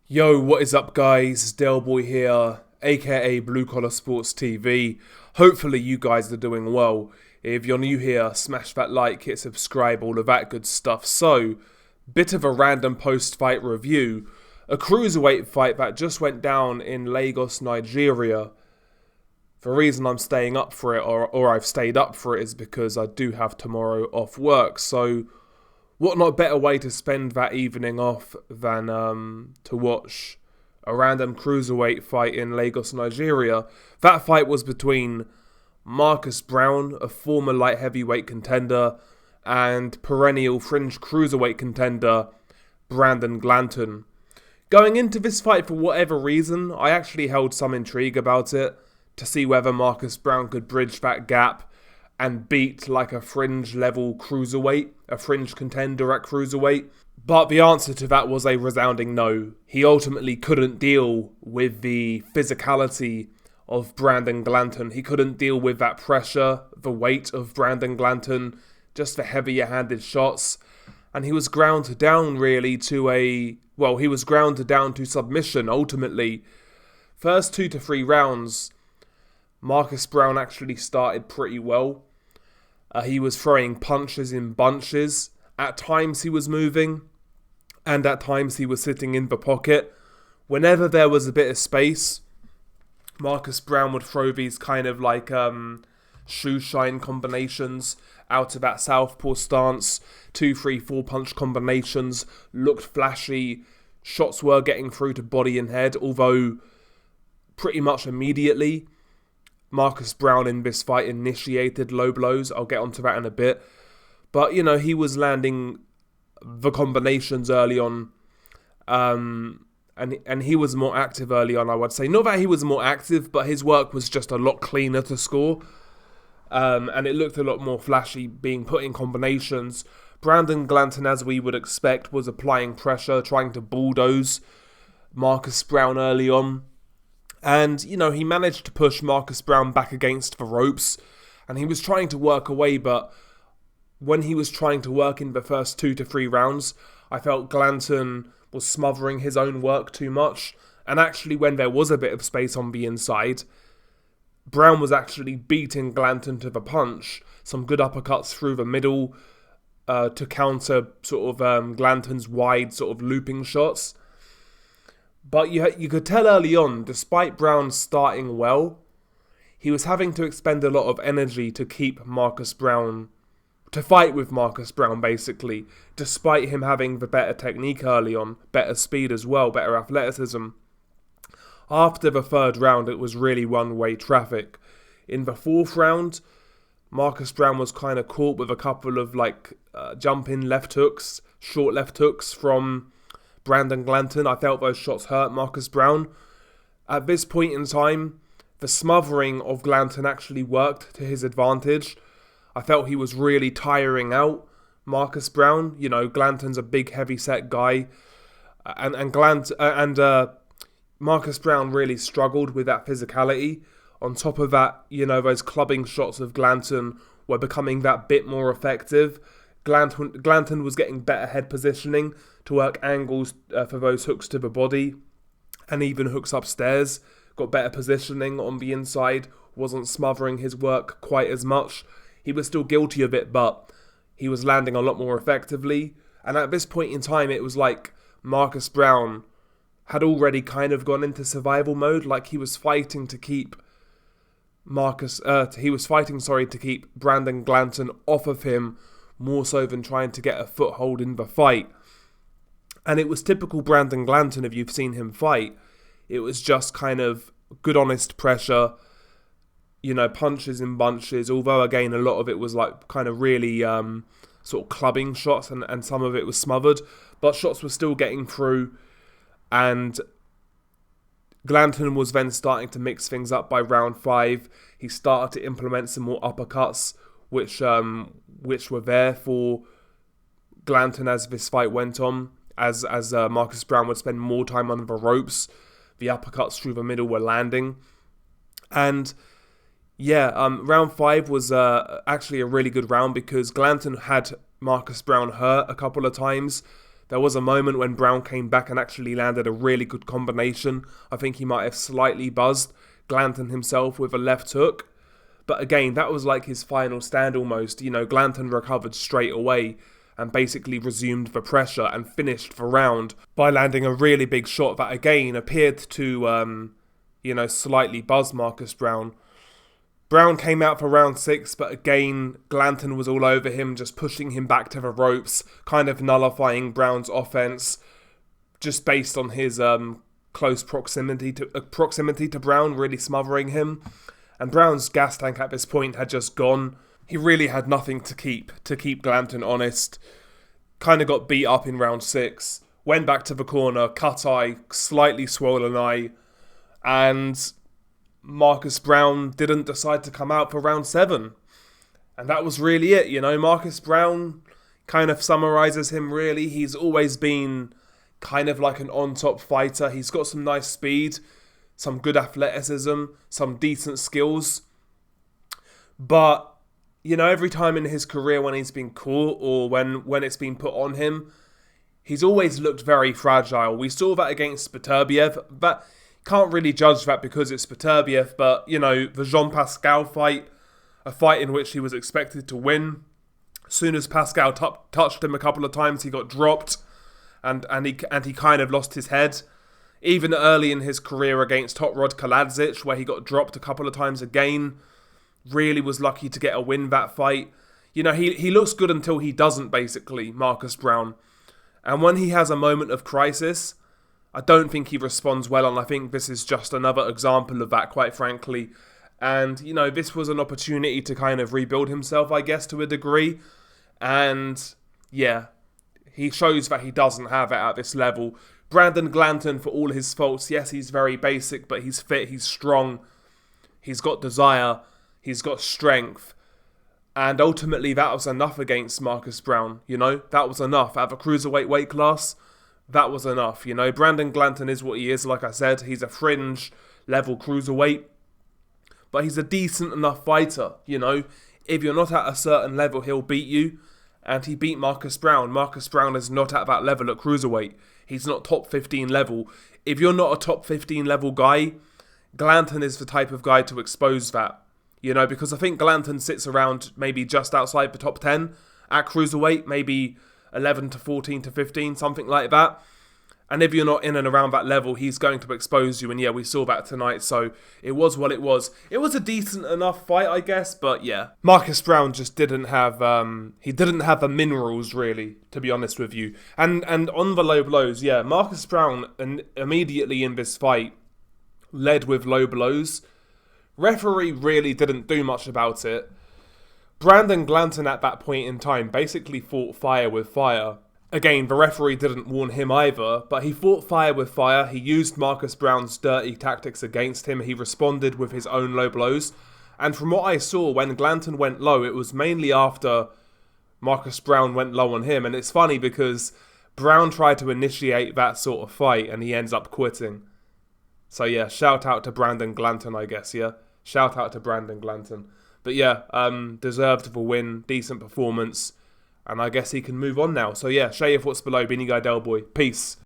Yo, what is up, guys? Del Boy here, aka Blue Collar Sports TV. Hopefully, you guys are doing well. If you're new here, smash that like, hit subscribe, all of that good stuff. So, bit of a random post-fight review. A cruiserweight fight that just went down in Lagos, Nigeria. The reason I'm staying up for it, or I've stayed up for it, is because I do have tomorrow off work. So, what not better way to spend that evening off than to watch a random cruiserweight fight in Lagos, Nigeria. That fight was between Marcus Browne, a former light heavyweight contender, and perennial fringe cruiserweight contender, Brandon Glanton. Going into this fight, for whatever reason, I actually held some intrigue about it, to see whether Marcus Browne could bridge that gap and beat like a fringe level cruiserweight, a fringe contender at cruiserweight. But the answer to that was a resounding no. He ultimately couldn't deal with the physicality of Brandon Glanton. He couldn't deal with that pressure, the weight of Brandon Glanton, just the heavier handed shots. And he was ground down really he was ground down to submission ultimately. First 2 to 3 rounds, Marcus Browne actually started pretty well. He was throwing punches in bunches. At times he was moving, and at times he was sitting in the pocket. Whenever there was a bit of space, Marcus Browne would throw these kind of like shoe shine combinations out of that southpaw stance. 2, 3, 4 punch combinations, looked flashy. Shots were getting through to body and head, although pretty much immediately Marcus Browne in this fight initiated low blows. I'll get onto that in a bit. But, he was landing the combinations early on. And he was more active early on, I would say. Not that he was more active, but his work was just a lot cleaner to score. And it looked a lot more flashy being put in combinations. Brandon Glanton, as we would expect, was applying pressure, trying to bulldoze Marcus Browne early on. And, he managed to push Marcus Browne back against the ropes. And he was trying to work away, but when he was trying to work in the first 2 to 3 rounds, I felt Glanton was smothering his own work too much. And actually, when there was a bit of space on the inside, Browne was actually beating Glanton to the punch. Some good uppercuts through the middle to counter sort of Glanton's wide sort of looping shots. But you could tell early on, despite Browne starting well, he was having to expend a lot of energy to keep Marcus Browne, to fight with Marcus Browne basically, despite him having the better technique early on, better speed as well, better athleticism. After the 3rd round, it was really one-way traffic. In the 4th round, Marcus Browne was kind of caught with a couple of jump-in left hooks, short left hooks from Brandon Glanton. I felt those shots hurt Marcus Browne. At this point in time, the smothering of Glanton actually worked to his advantage. I felt he was really tiring out Marcus Browne. Glanton's a big, heavy-set guy, and Marcus Browne really struggled with that physicality. On top of that, those clubbing shots of Glanton were becoming that bit more effective. Glanton was getting better head positioning to work angles for those hooks to the body and even hooks upstairs. Got better positioning on the inside, wasn't smothering his work quite as much. He was still guilty of it, but he was landing a lot more effectively. And at this point in time, it was like Marcus Browne had already kind of gone into survival mode, like he was fighting to keep to keep Brandon Glanton off of him, more so than trying to get a foothold in the fight. And it was typical Brandon Glanton if you've seen him fight. It was just kind of good, honest pressure, punches in bunches, although again, a lot of it was like kind of really sort of clubbing shots and some of it was smothered, but shots were still getting through. And Glanton was then starting to mix things up by round 5. He started to implement some more uppercuts, which were there for Glanton as this fight went on. As Marcus Browne would spend more time on the ropes, the uppercuts through the middle were landing. And round 5 was actually a really good round because Glanton had Marcus Browne hurt a couple of times. There was a moment when Browne came back and actually landed a really good combination. I think he might have slightly buzzed Glanton himself with a left hook. But again, that was like his final stand almost. You know, Glanton recovered straight away and basically resumed the pressure and finished the round by landing a really big shot that again appeared to, slightly buzz Marcus Browne. Browne came out for round 6, but again, Glanton was all over him, just pushing him back to the ropes, kind of nullifying Browne's offense, just based on his close proximity to Browne, really smothering him. And Browne's gas tank at this point had just gone. He really had nothing to keep Glanton honest. Kind of got beat up in round 6, went back to the corner, cut eye, slightly swollen eye, and Marcus Browne didn't decide to come out for round 7. And that was really it, you know. Marcus Browne kind of summarises him really. He's always been kind of like an on-top fighter. He's got some nice speed, some good athleticism, some decent skills. But, you know, every time in his career when he's been caught or when it's been put on him, he's always looked very fragile. We saw that against Beterbiev. But can't really judge that because it's Beterbiev, but, you know, the Jean-Pascal fight, a fight in which he was expected to win. As soon as Pascal touched him a couple of times, he got dropped, and he kind of lost his head. Even early in his career against Hot Rod Kaladzic, where he got dropped a couple of times again, really was lucky to get a win that fight. You know, he looks good until he doesn't, basically, Marcus Browne. And when he has a moment of crisis, I don't think he responds well, and I think this is just another example of that, quite frankly. And, you know, this was an opportunity to kind of rebuild himself, I guess, to a degree. And, yeah, he shows that he doesn't have it at this level. Brandon Glanton, for all his faults, yes, he's very basic, but he's fit, he's strong, he's got desire, he's got strength. And ultimately, that was enough against Marcus Browne, you know? That was enough. At the cruiserweight weight class, that was enough, you know? Brandon Glanton is what he is, like I said. He's a fringe-level cruiserweight. But he's a decent enough fighter, you know? If you're not at a certain level, he'll beat you. And he beat Marcus Browne. Marcus Browne is not at that level at cruiserweight. He's not top 15 level. If you're not a top 15 level guy, Glanton is the type of guy to expose that. You know, because I think Glanton sits around maybe just outside the top 10 at cruiserweight, maybe 11 to 14 to 15, something like that. And if you're not in and around that level, he's going to expose you. And yeah, we saw that tonight, so it was what it was. It was a decent enough fight, I guess, but yeah. Marcus Browne just didn't have, he didn't have the minerals, really, to be honest with you. And on the low blows, yeah, Marcus Browne immediately in this fight led with low blows. Referee really didn't do much about it. Brandon Glanton at that point in time basically fought fire with fire. Again, the referee didn't warn him either, but he fought fire with fire. He used Marcus Browne's dirty tactics against him. He responded with his own low blows. And from what I saw, when Glanton went low, it was mainly after Marcus Browne went low on him. And it's funny because Browne tried to initiate that sort of fight and he ends up quitting. So yeah, shout out to Brandon Glanton, I guess, yeah? Shout out to Brandon Glanton. But yeah, deserved the win, decent performance. And I guess he can move on now. So yeah, share your thoughts below. Beanie Guy Del Boy. Peace.